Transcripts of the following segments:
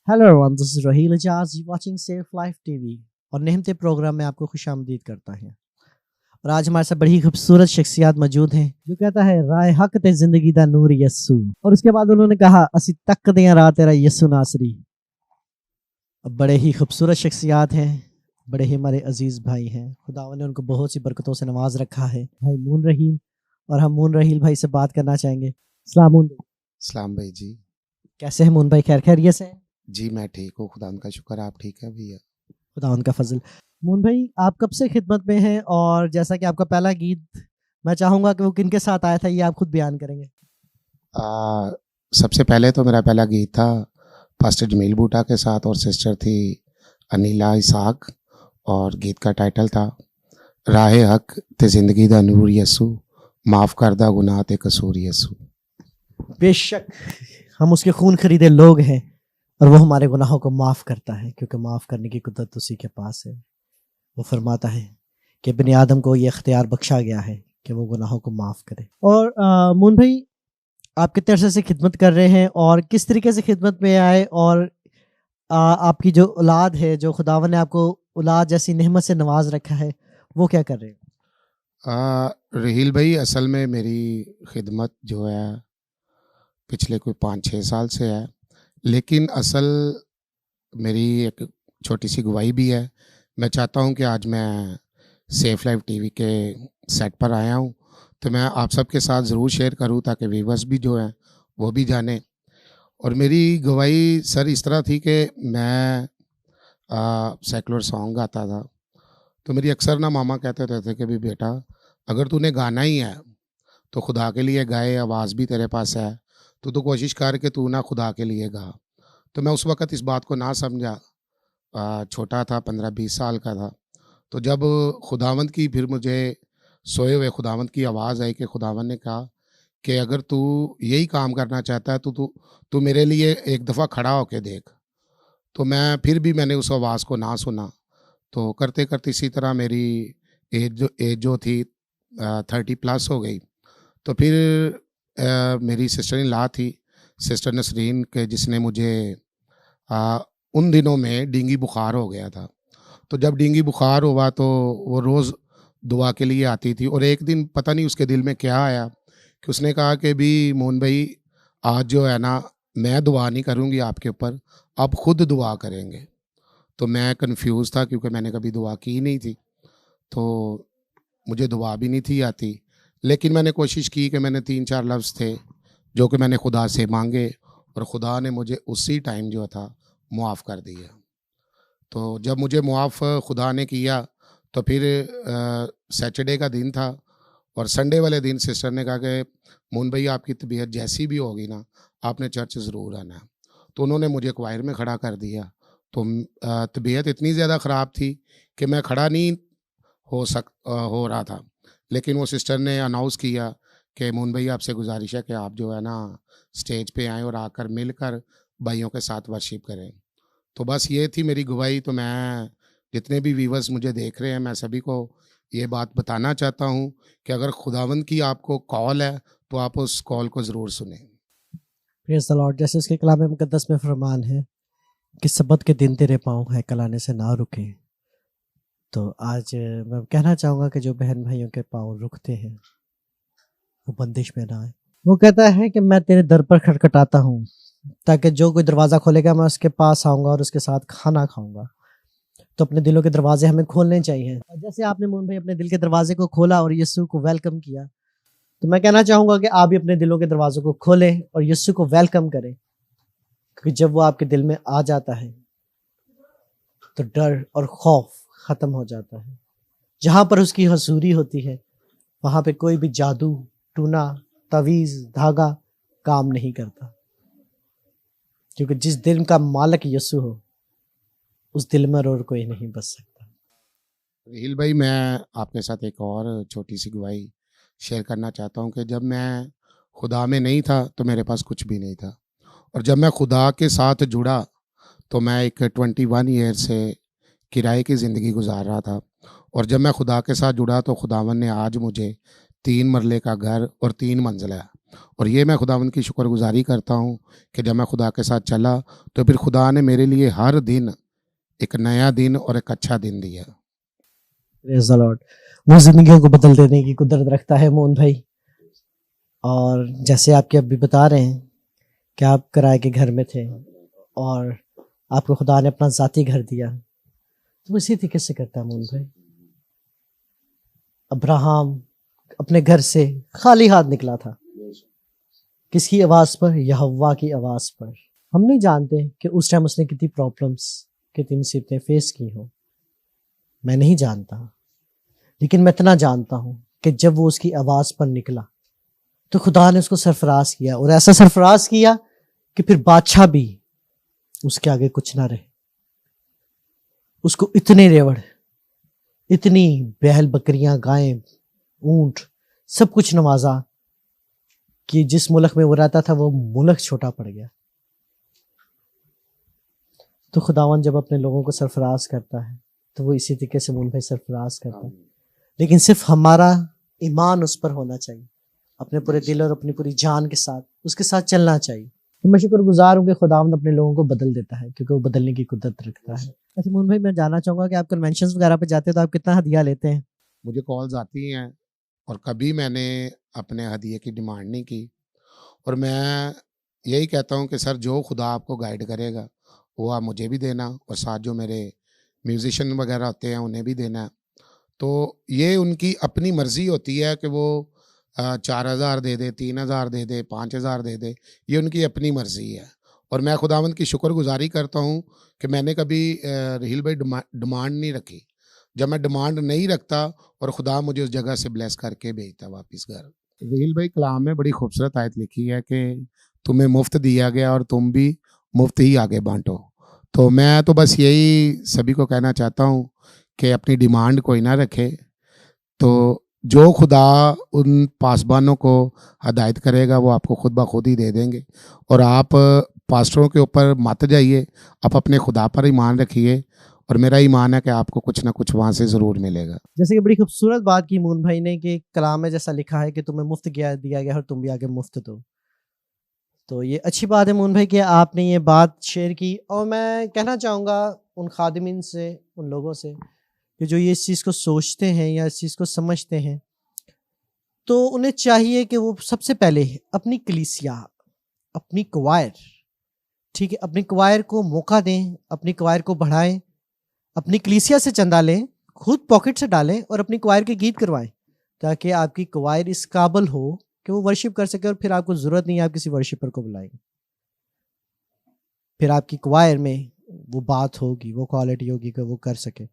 Hello everyone, this is Raheel Ejaz watching Safe Life TV और नेहमते programme में आपको खुशामदीद करता है। और आज हमारे साथ बड़ी खूबसूरत शख्सियत मौजूद हैं जो कहता है राय हक ते जिंदगी दा नूर यस्सु, और उसके बाद उन्होंने कहा असी तकदे हैं राह तेरा यस्सु नासरी। अब बड़े ही खूबसूरत शख्सियत हैं, बड़े ही हमारे अजीज भाई हैं। खुदा ने उनको बहुत सी बरकतों से नवाज रखा है, भाई मून रहील। और हम मून रहील भाई से बात करना चाहेंगे। सलाम मून भाई। सलाम भाई जी। कैसे हैं मून भाई? खैर खैरियत से हैं? जी मैं ठीक हूँ, खुदा उनका शुक्र। आप ठीक है भैया? खुदा उनका फजल। मून भाई, आप कब से खिदमत में हैं? और जैसा कि आपका पहला गीत मैं चाहूंगा कि वो किनके साथ आया था, ये आप खुद बयान करेंगे। सबसे पहले तो मेरा पहला गीत था पास्टर जमील बूटा के साथ, और सिस्टर थी अनीला इसाक, और गीत का टाइटल था राहे हक ते जिंदगी दा नूर यसू, माफ़ करदा गुनाह ते कसूर यसू। बेशक हम उसके खून खरीदे लोग हैं और वो हमारे गुनाहों को माफ़ करता है, क्योंकि माफ़ करने की कुदरत उसी के पास है। वो फरमाता है कि बनी आदम को ये इख्तियार बख्शा गया है कि वो गुनाहों को माफ़ करे। और मून भाई, आप कितने अरसे से खिदमत कर रहे हैं और किस तरीके से खिदमत में आए? और आपकी जो औलाद है, जो खुदावन ने आपको औलाद जैसी नेमत से नवाज रखा है, वो क्या कर रहे हैं? रहील भाई, असल में मेरी खिदमत जो है पिछले कोई 5-6 साल से है, लेकिन असल मेरी एक छोटी सी गवाही भी है। मैं चाहता हूं कि आज मैं सेफ लाइफ टीवी के सेट पर आया हूं, तो मैं आप सबके साथ ज़रूर शेयर करूं ताकि व्यूवर्स भी जो है वो भी जाने। और मेरी गवाही सर इस तरह थी कि मैं सेकुलर सॉन्ग गाता था, तो मेरी अक्सर ना मामा कहते रहते कि भी बेटा, अगर तूने गाना ही है तो खुदा के लिए गाए, आवाज़ भी तेरे पास है, तो कोशिश कर के तू ना खुदा के लिए गा। तो मैं उस वक़्त इस बात को ना समझा, छोटा था, 15-20 साल का था। तो जब खुदावंद की फिर मुझे सोए हुए खुदावंद की आवाज़ आई कि खुदावंद ने कहा कि अगर तू यही काम करना चाहता है तो तू तू मेरे लिए एक दफ़ा खड़ा होके देख। तो मैं फिर भी मैंने उस आवाज़ को ना सुना। तो करते करते इसी तरह मेरी एज जो थी 30 प्लस हो गई। तो फिर मेरी सिस्टर इन लॉ थी, सिस्टर नसरीन, के जिसने मुझे उन दिनों में डेंगू बुखार हो गया था। तो जब डेंगू बुखार हुआ तो वो रोज़ दुआ के लिए आती थी, और एक दिन पता नहीं उसके दिल में क्या आया कि उसने कहा कि भी मोहन भाई, आज जो है ना, मैं दुआ नहीं करूँगी आपके ऊपर, आप खुद दुआ करेंगे। तो मैं कंफ्यूज था क्योंकि मैंने कभी दुआ की नहीं थी, तो मुझे दुआ भी नहीं थी आती। लेकिन मैंने कोशिश की कि मैंने 3-4 लफ्ज़ थे जो कि मैंने खुदा से मांगे, और खुदा ने मुझे उसी टाइम जो था मुआफ़ कर दिया। तो जब मुझे मुआफ़ खुदा ने किया तो फिर सैटरडे का दिन था, और संडे वाले दिन सिस्टर ने कहा कि मोहन भाई, आपकी तबीयत जैसी भी होगी ना, आपने चर्च ज़रूर आना है। तो उन्होंने मुझे क्वायर में खड़ा कर दिया। तो तबीयत इतनी ज़्यादा ख़राब थी कि मैं खड़ा नहीं हो रहा था। लेकिन वो सिस्टर ने अनाउंस किया कि मोहन भाई, आपसे गुजारिश है कि आप जो है ना स्टेज पे आएँ और आकर मिलकर भाइयों के साथ वर्शिप करें। तो बस ये थी मेरी गवाही। तो मैं जितने भी व्यूवर्स मुझे देख रहे हैं, मैं सभी को ये बात बताना चाहता हूँ कि अगर खुदावंद की आपको कॉल है तो आप उस कॉल को ज़रूर सुनें। Praise the Lord. जैसे उसके कलाम मुकद्दस में फरमान है कि सबत के दिन तेरे पाँव है कलाने से ना रुके। तो आज मैं कहना चाहूँगा कि जो बहन भाइयों के पाँव रुकते हैं वो बंदिश में ना आए। वो कहता है कि मैं तेरे दर पर खटखटाता हूँ, ताकि जो कोई दरवाज़ा खोलेगा मैं उसके पास आऊँगा और उसके साथ खाना खाऊंगा। तो अपने दिलों के दरवाजे हमें खोलने चाहिए। और जैसे आपने मोहन भाई अपने दिल के दरवाजे को खोला और यीशु को वेलकम किया, तो मैं कहना चाहूँगा कि आप भी अपने दिलों के दरवाज़ों को खोलें और यीशु को वेलकम करें, क्योंकि जब वो आपके दिल में आ जाता है तो डर और खौफ ख़त्म हो जाता है। जहाँ पर उसकी हजूरी होती है वहाँ पे कोई भी जादू, टूना, तवीज़, धागा काम नहीं करता, क्योंकि जिस दिल का मालिक यीशु हो उस दिल में और कोई नहीं बच सकता। राहिल भाई, मैं आपके साथ एक और छोटी सी गवाही शेयर करना चाहता हूँ कि जब मैं खुदा में नहीं था तो मेरे पास कुछ भी नहीं था, और जब मैं खुदा के साथ जुड़ा तो मैं एक 21 ईयर से किराए की ज़िंदगी गुजार रहा था। और जब मैं खुदा के साथ जुड़ा तो खुदावन ने आज मुझे 3 मरले का घर और 3 मंजिला और ये मैं खुदावंद की शुक्रगुजारी करता हूँ कि जब मैं खुदा के साथ चला तो फिर खुदा ने मेरे लिए हर दिन एक नया दिन और एक अच्छा दिन दिया। Praise the Lord. वो जिंदगियों को बदल देने की कुदरत रखता है मोहन भाई। और जैसे आपके अभी बता रहे हैं कि आप किराए के घर में थे और आपको खुदा ने अपना ज़ाती घर दिया, तो इसी तरीके से करता है मोहन भाई। अब्राहम अपने घर से खाली हाथ निकला था, किसकी आवाज़ पर? यहोवा की आवाज़ पर। हम नहीं जानते कि उस टाइम उसने कितनी प्रॉब्लम्स, कितनी मुसीबतें फेस की हो, मैं नहीं जानता, लेकिन मैं इतना जानता हूं कि जब वो उसकी आवाज़ पर निकला तो खुदा ने उसको सरफराज किया, और ऐसा सरफराज किया कि फिर बादशाह भी उसके आगे कुछ ना रहे। उसको इतने रेवड़, इतनी बैल बकरियां, गायें, ऊंट, सब कुछ नवाजा कि जिस मुल्क में वो रहता था वो मुल्क छोटा पड़ गया। तो खुदावन जब अपने लोगों को सरफराज करता है तो वो इसी तरीके से मोहन भाई सरफराज करता है, लेकिन सिर्फ हमारा ईमान उस पर होना चाहिए, अपने पूरे दिल और अपनी पूरी जान के साथ उसके साथ चलना चाहिए। तो मैं शुक्रगुजार हूँ कि खुदावंद अपने लोगों को बदल देता है, क्योंकि वो बदलने की कुदरत रखता है। अच्छा मोहन भाई, मैं जानना चाहूंगा कि आप कन्वेंशंस वगैरह पे जाते हैं तो आप कितना हदिया लेते हैं? मुझे कॉल्स आती हैं और कभी मैंने अपने हदिये की डिमांड नहीं की, और मैं यही कहता हूँ कि सर जो खुदा आपको गाइड करेगा वो आप मुझे भी देना, और साथ जो मेरे म्यूजिशियन वगैरह होते हैं उन्हें भी देना है। तो ये उनकी अपनी मर्ज़ी होती है कि वो 4,000 दे दे, 3,000 दे दे, 5,000 दे दे, ये उनकी अपनी मर्ज़ी है। और मैं खुदावंद की शुक्रगुजारी करता हूँ कि मैंने कभी रहील भाई डिमांड नहीं रखी। जब मैं डिमांड नहीं रखता और खुदा मुझे उस जगह से ब्लेस करके भेजता वापस घर। रहील भाई कलाम में बड़ी खूबसूरत आयत लिखी है कि तुम्हें मुफ्त दिया गया और तुम भी मुफ्त ही आगे बांटो। तो मैं तो बस यही सभी को कहना चाहता हूँ कि अपनी डिमांड कोई ना रखे, तो जो खुदा उन पासबानों को हदायत करेगा वो आपको खुद ब खुद ही दे देंगे। और आप पास्टरों के ऊपर मत जाइए, आप अपने खुदा पर ईमान रखिए, और मेरा ईमान है कि आपको कुछ ना कुछ वहाँ से ज़रूर मिलेगा। जैसे कि बड़ी खूबसूरत बात की मोहन भाई ने कि कलाम में जैसा लिखा है कि तुम्हें मुफ्त दिया गया और तुम भी आगे मुफ्त दो। तो ये अच्छी बात है मोहन भाई कि आपने ये बात शेयर की। और मैं कहना चाहूँगा उन खादिमीन से, उन लोगों से कि जो ये इस चीज़ को सोचते हैं या इस चीज़ को समझते हैं, तो उन्हें चाहिए कि वो सबसे पहले अपनी कलीसिया, अपनी क्वायर, ठीक है, अपनी क्वायर को मौका दें, अपनी क्वायर को बढ़ाएं, अपनी कलीसिया से चंदा लें, खुद पॉकेट से डालें और अपनी क्वायर के गीत करवाएं, ताकि आपकी क्वायर इस काबिल हो कि वो वर्शिप कर सके, और फिर आपको ज़रूरत नहीं है आप किसी वर्शिपर को बुलाएंगे। फिर आपकी क्वायर में वो बात होगी, वो क्वालिटी होगी कि वो कर सके।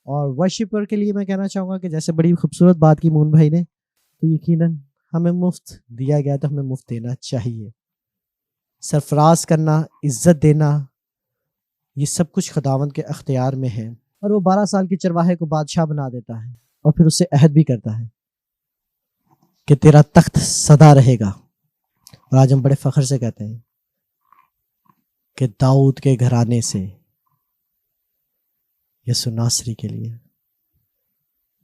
और वर्शिपर के लिए मैं कहना चाहूँगा कि जैसे बड़ी खूबसूरत बात की मोहन भाई ने, तो यकीनन हमें मुफ्त दिया गया तो हमें मुफ्त देना चाहिए। सरफराज करना, इज्जत देना, ये सब कुछ खुदावंद के अख्तियार में है। और वो 12 साल के चरवाहे को बादशाह बना देता है और फिर उससे अहद भी करता है कि तेरा तख्त सदा रहेगा। और आज हम बड़े फख्र से कहते हैं कि दाऊद के घराने से यसु नासरी के लिए।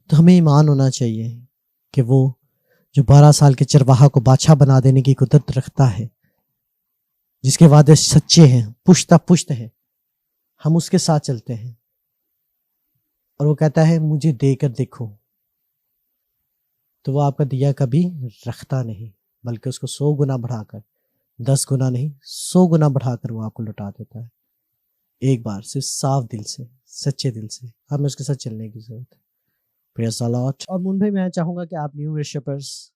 तो हमें ईमान होना चाहिए कि वो जो 12 साल के चरवाहा को बादशाह बना देने की कुदरत रखता है, जिसके वादे सच्चे हैं, पुश्ता पुश्त हैं, हम उसके साथ चलते हैं। और वो कहता है मुझे देकर देखो, तो वो आपका दिया कभी रखता नहीं, बल्कि उसको 100 गुना बढ़ाकर, 10 गुना नहीं 100 गुना बढ़ाकर वो आपको लौटा देता है। एक बार सिर्फ साफ दिल से, सच्चे दिल से हमें उसके साथ चलने की जरूरत है। Praise the Lord. और मुन भाई, मैं चाहूंगा कि आप न्यू वर्शिपर्स,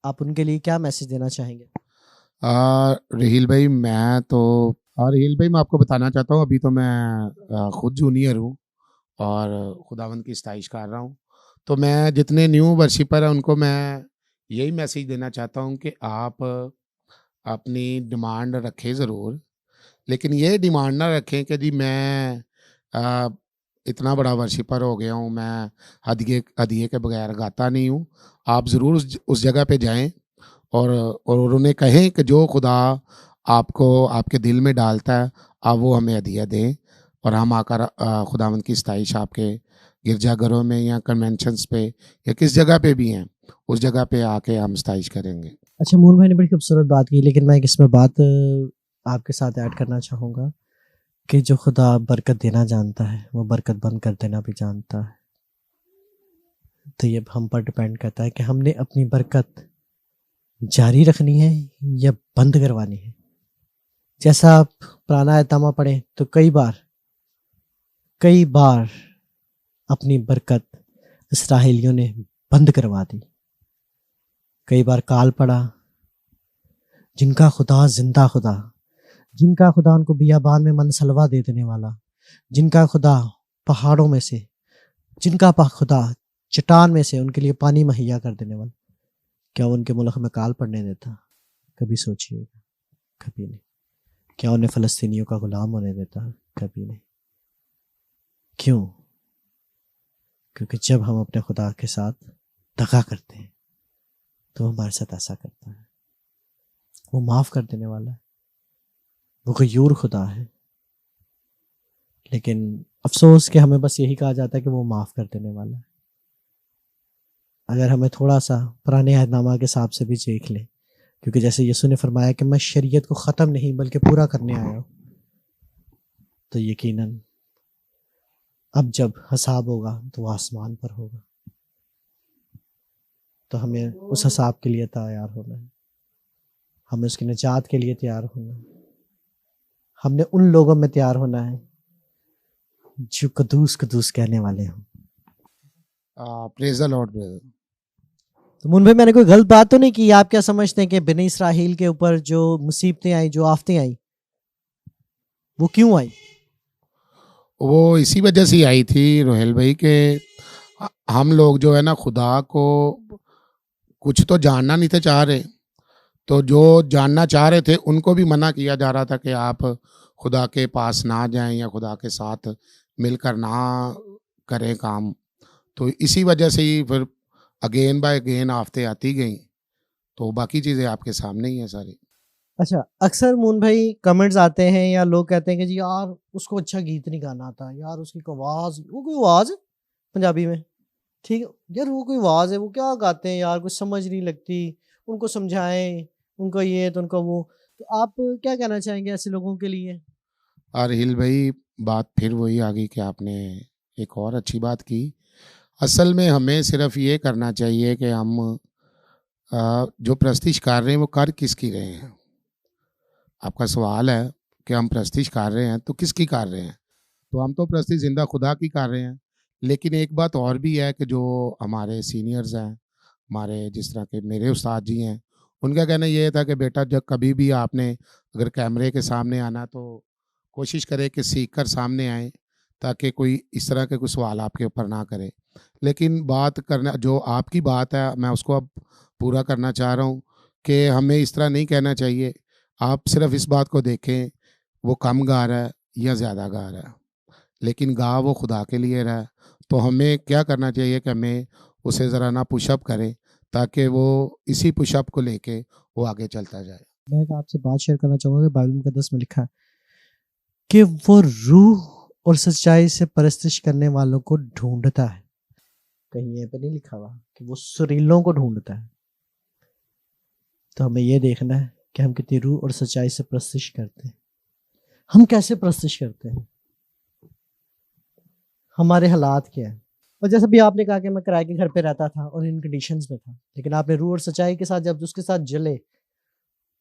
आप उनके लिए क्या मैसेज देना चाहेंगे? रहील भाई रहील भाई मैं आपको बताना चाहता हूँ, अभी तो मैं खुद जूनियर हूँ और खुदावंद की सताइश कर रहा हूँ। तो मैं जितने न्यू वर्शिपर हैं उनको मैं यही मैसेज देना चाहता हूँ कि आप अपनी डिमांड रखें ज़रूर, लेकिन ये डिमांड ना रखें कि जी मैं इतना बड़ा वर्शिपर हो गया हूँ, मैं हदिये के बगैर गाता नहीं हूँ। आप ज़रूर उस जगह पे जाएं और उन्हें कहें कि जो खुदा आपको आपके दिल में डालता है आप वो हमें हदिया दें, और हम आकर खुदावंद की सताइश आपके गिरजाघरों में या कन्वेंशंस पे या किस जगह पे भी हैं उस जगह पे आके हम सताइश करेंगे। अच्छा, मोहन भाई ने बड़ी खूबसूरत बात की, लेकिन मैं इसमें बात आपके साथ ऐड करना चाहूँगा कि जो खुदा बरकत देना जानता है वो बरकत बंद कर देना भी जानता है। तो ये हम पर डिपेंड करता है कि हमने अपनी बरकत जारी रखनी है या बंद करवानी है। जैसा आप पुराना आयतनामा पढ़ें तो कई बार अपनी बरकत इसराइलियों ने बंद करवा दी। कई बार काल पड़ा, जिनका खुदा जिंदा खुदा, जिनका खुदा उनको बियाबान में मनसलवा दे देने वाला, जिनका खुदा पहाड़ों में से, जिनका खुदा चट्टान में से उनके लिए पानी मुहैया कर देने वाला, क्या उनके मुल्क में काल पड़ने देता? कभी सोचिएगा, कभी नहीं। क्या उन्हें फलस्तीनियों का गुलाम होने देता? कभी नहीं। क्यों? क्योंकि जब हम अपने खुदा के साथ दगा करते हैं तो हमारे साथ ऐसा करता है। वो माफ कर देने वाला है, वो गयूर खुदा है। लेकिन अफसोस कि हमें बस यही कहा जाता है कि वो माफ कर देने वाला है। अगर हमें थोड़ा सा पुराने अहदनामा के हिसाब से भी देख लें, क्योंकि जैसे यीशु ने फरमाया कि मैं शरीयत को ख़त्म नहीं बल्कि पूरा करने आया हूँ, तो यकीनन अब जब हिसाब होगा तो वो आसमान पर होगा। तो हमें उस हिसाब के लिए तैयार होना है, हमें उसकी निजात के लिए तैयार होना है, हमने उन लोगों में तैयार होना है जो कदूस कदूस कहने वाले हों। Praise the Lord brother. तो मुन भाई, मैंने कोई गलत बात तो नहीं की? आप क्या समझते हैं कि बनी इसराइल के ऊपर जो मुसीबतें आई, जो आफतें आई, वो क्यों आई? वो इसी वजह से आई थी रोहेल भाई के हम लोग जो है ना खुदा को कुछ तो जानना नहीं थे चाह रहे, तो जो जानना चाह रहे थे उनको भी मना किया जा रहा था कि आप खुदा के पास ना जाएं या खुदा के साथ मिलकर ना करें काम। तो इसी वजह से ही फिर अगेन बाय अगेन आफतें आती गई। तो बाकी चीज़ें आपके सामने ही हैं सारी। अच्छा, अक्सर मून भाई कमेंट्स आते हैं या लोग कहते हैं कि जी यार उसको अच्छा गीत नहीं गाना आता, यार उसकी आवाज़, वो कोई आवाज़ है पंजाबी में, ठीक है यार, वो कोई आवाज़ है, वो क्या गाते हैं यार, कुछ समझ नहीं लगती, उनको समझाएं, उनको ये तो उनको वो। तो आप क्या कहना चाहेंगे ऐसे लोगों के लिए? और हिल भाई, बात फिर वही आ गई कि आपने एक और अच्छी बात की। असल में हमें सिर्फ ये करना चाहिए कि हम जो प्रस्तिश कर रहे हैं वो कर किसकी रहे हैं। आपका सवाल है कि हम प्रस्तिश कर रहे हैं तो किसकी कर रहे हैं, तो हम तो प्रस्तिश जिंदा खुदा की कर रहे हैं। लेकिन एक बात और भी है कि जो हमारे सीनियर्स हैं, हमारे जिस तरह के मेरे उस्ताद जी हैं, उनका कहना ये था कि बेटा जब कभी भी आपने अगर कैमरे के सामने आना तो कोशिश करें कि सीख कर सामने आए, ताकि कोई इस तरह के कोई सवाल आपके ऊपर ना करे। लेकिन बात करना जो आपकी बात है मैं उसको अब पूरा करना चाह रहा हूँ कि हमें इस तरह नहीं कहना चाहिए। आप सिर्फ इस बात को देखें वो कम गा रहा है या ज़्यादा गा रहा है, लेकिन गा वो खुदा के लिए रहा है। तो हमें क्या करना चाहिए कि हमें उसे ज़रा ना पुशअप करें, ताकि वो इसी पुशअप को लेके वो आगे चलता जाए। मैं एक आपसे बात शेयर करना चाहूँगा कि बाइबल मुकद्दस में लिखा है कि वो रूह और सच्चाई से परस्तिश करने वालों को ढूंढता है। कहीं ये पे नहीं लिखा हुआ कि वो सुरीलों को ढूंढता है। तो हमें ये देखना है कि हम कितनी रूह और सच्चाई से परस्तिश करते हैं, हम कैसे परस्तिश करते हैं, हमारे हालात क्या है। और जैसा भी आपने कहा कि मैं किराए के घर पे रहता था और इन कंडीशंस में था, लेकिन आपने रूह और सच्चाई के साथ जब उसके साथ जले,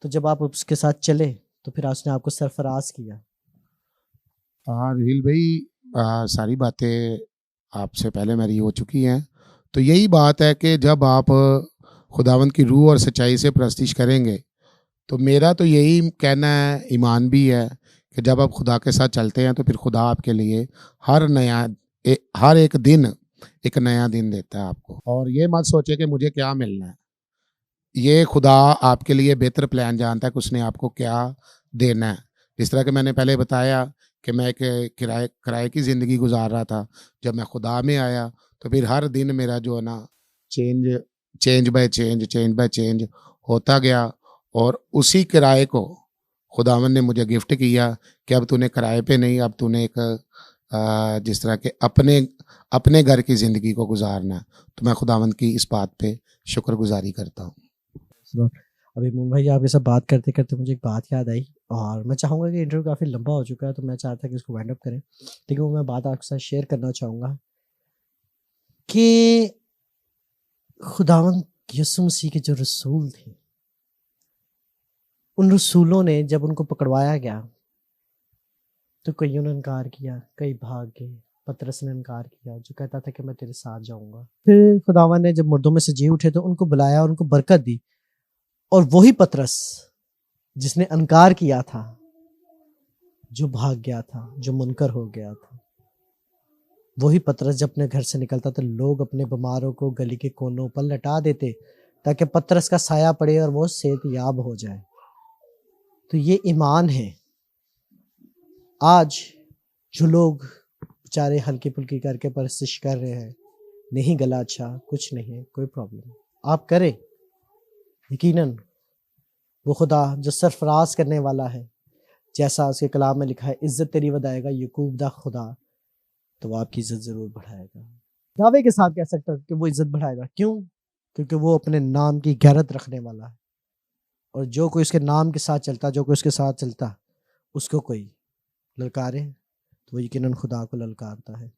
तो जब आप उसके साथ चले तो फिर उसने आपको सरफराज किया। हाँ हिल भाई, सारी बातें आपसे पहले मेरी हो चुकी हैं। तो यही बात है कि जब आप खुदावंद की रूह और सच्चाई से प्रस्तिश करेंगे, तो मेरा तो यही कहना है, ईमान भी है, कि जब आप खुदा के साथ चलते हैं तो फिर खुदा आपके लिए हर एक दिन एक नया दिन देता है आपको। और ये मत सोचे कि मुझे क्या मिलना है, ये खुदा आपके लिए बेहतर प्लान जानता है कि उसने आपको क्या देना है। जिस तरह कि मैंने पहले बताया कि मैं एक किराए किराए की ज़िंदगी गुजार रहा था, जब मैं खुदा में आया तो फिर हर दिन मेरा जो है ना चेंज चेंज बाय चेंज होता गया। और उसी किराए को खुदावन ने मुझे गिफ्ट किया कि अब तूने किराए पे नहीं, अब तूने एक जिस तरह के अपने घर की ज़िंदगी को गुजारना है। तो मैं खुदावंद की इस बात पे शुक्रगुजारी करता हूँ। अभी मोहन भाई आपके साथ बात करते करते मुझे एक बात याद आई, और मैं चाहूँगा कि इंटरव्यू काफ़ी लंबा हो चुका है, तो मैं चाहता कि इसको वाइंड अप करें, लेकिन वो मैं बात आपके साथ शेयर करना चाहूँगा कि खुदावंद यीशु मसीह के जो रसूल थे, उन रसूलों ने जब उनको पकड़वाया गया तो कईयों ने इनकार किया, कई भाग गए। पतरस ने इनकार किया, जो कहता था कि मैं तेरे साथ जाऊंगा। फिर खुदावन ने जब मुर्दों में से जी उठे तो उनको बुलाया और उनको बरकत दी, और वही पतरस जिसने इनकार किया था, जो भाग गया था, जो मुनकर हो गया था, वही पतरस जब अपने घर से निकलता तो लोग अपने बीमारों को गली के कोनों पर लटा देते ताकि पतरस का साया पड़े और वो सेहतयाब हो जाए। तो ये ईमान है। आज जो लोग बेचारे हल्की फुल्की करके परस्तिश कर रहे हैं, नहीं गला अच्छा, कुछ नहीं है, कोई प्रॉब्लम, आप करें। यकीनन वो खुदा जो सरफराज करने वाला है, जैसा उसके कलाम में लिखा है, इज्जत तेरी वदाएगा यकूब दा खुदा, तो वो आपकी इज्जत जरूर बढ़ाएगा। दावे के साथ कह सकता है कि वो इज्जत बढ़ाएगा। क्यों? क्योंकि वो अपने नाम की गैरत रखने वाला है, और जो कोई उसके नाम के साथ चलता, जो कोई उसके साथ चलता, उसको कोई ललकारे तो वो यकीनन खुदा को ललकारता है।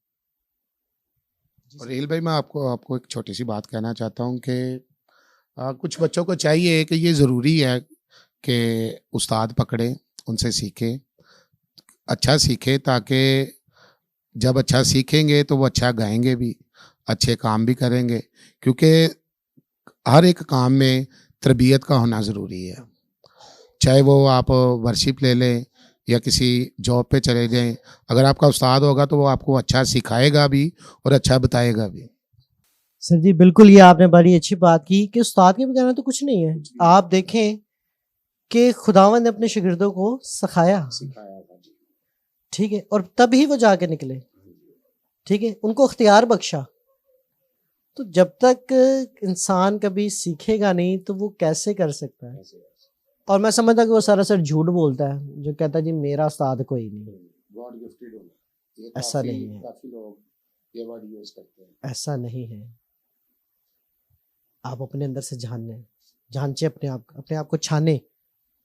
और इल भाई, मैं आपको एक छोटी सी बात कहना चाहता हूँ कि कुछ बच्चों को चाहिए कि ये ज़रूरी है कि उस्ताद पकड़े, उनसे सीखें, अच्छा सीखें, ताकि जब अच्छा सीखेंगे तो वो अच्छा गाएंगे भी, अच्छे काम भी करेंगे। क्योंकि हर एक काम में तरबियत का होना ज़रूरी है। चाहे वो आप वर्शिप ले लें या किसी जॉब पे चले जाएं, अगर आपका उस्ताद होगा तो वो आपको अच्छा सिखाएगा भी और अच्छा बताएगा भी। सर जी बिल्कुल, ये आपने बड़ी अच्छी बात की कि उस्ताद के बगैर तो कुछ नहीं है। आप देखें कि खुदावंद ने अपने शागिर्दों को सिखाया, ठीक है, और तभी वो जाके निकले, ठीक है, उनको इख्तियार बख्शा। तो जब तक इंसान कभी सीखेगा नहीं तो वो कैसे कर सकता है? और मैं समझता कि वो सरासर झूठ बोलता है जो कहता है जी मेरा उस्ताद कोई नहीं। गॉड गिफ्टेड होना, ऐसा नहीं है, काफी लोग ये वर्ड यूज करते हैं। ऐसा नहीं है। आप अपने अंदर से जांचे अपने आप को छाने,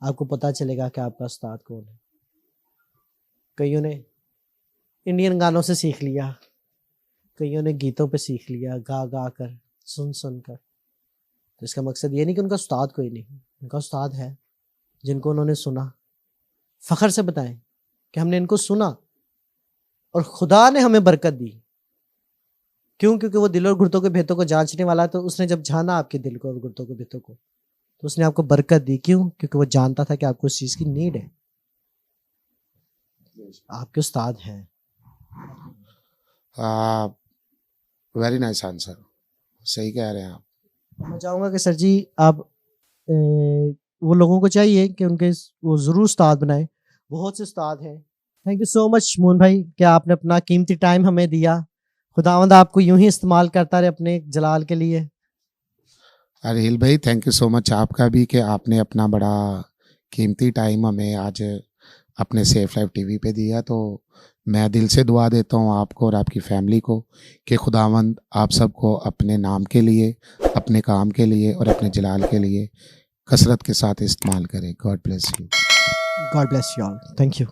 आपको पता चलेगा कि आपका उस्ताद कौन है। कईयों ने इंडियन गानों से सीख लिया, कईयों ने गीतों पे सीख लिया, गा गा कर, सुन सुन कर। तो इसका मकसद ये नहीं कि उनका उस्ताद कोई नहीं, उनका उस्ताद है जिनको उन्होंने सुना। फख्र से बताएं कि हमने इनको सुना और खुदा ने हमें बरकत दी। क्यों? क्योंकि वो दिल और गुर्दों के भेदों को जांचने वाला। तो उसने जब जाना आपके दिल को और गुर्दों के भेदों को, तो उसने आपको बरकत दी। क्यों? क्योंकि वो जानता था कि आपको इस चीज की नीड है। आपके उस्ताद हैं। वेरी नाइस आंसर, सही कह रहे हैं आप। मैं चाहूँगा कि सर जी आप वो लोगों को चाहिए कि उनके वो ज़रूर उस्ताद बनाए। बहुत से उस्ताद हैं। Thank you so much Mohan भाई कि आपने अपना कीमती टाइम हमें दिया। खुदावंद आपको यूं ही इस्तेमाल करता रहे अपने जलाल के लिए। अरे हिल भाई, थैंक यू सो मच आपका भी कि आपने अपना बड़ा कीमती टाइम हमें आज अपने सेफ लाइफ टीवी पे दिया। तो मैं दिल से दुआ देता हूँ आपको और आपकी फैमिली को कि खुदावंद आप सबको अपने नाम के लिए, अपने काम के लिए और अपने जलाल के लिए कसरत के साथ इस्तेमाल करें। God bless you. God bless you all. Thank you.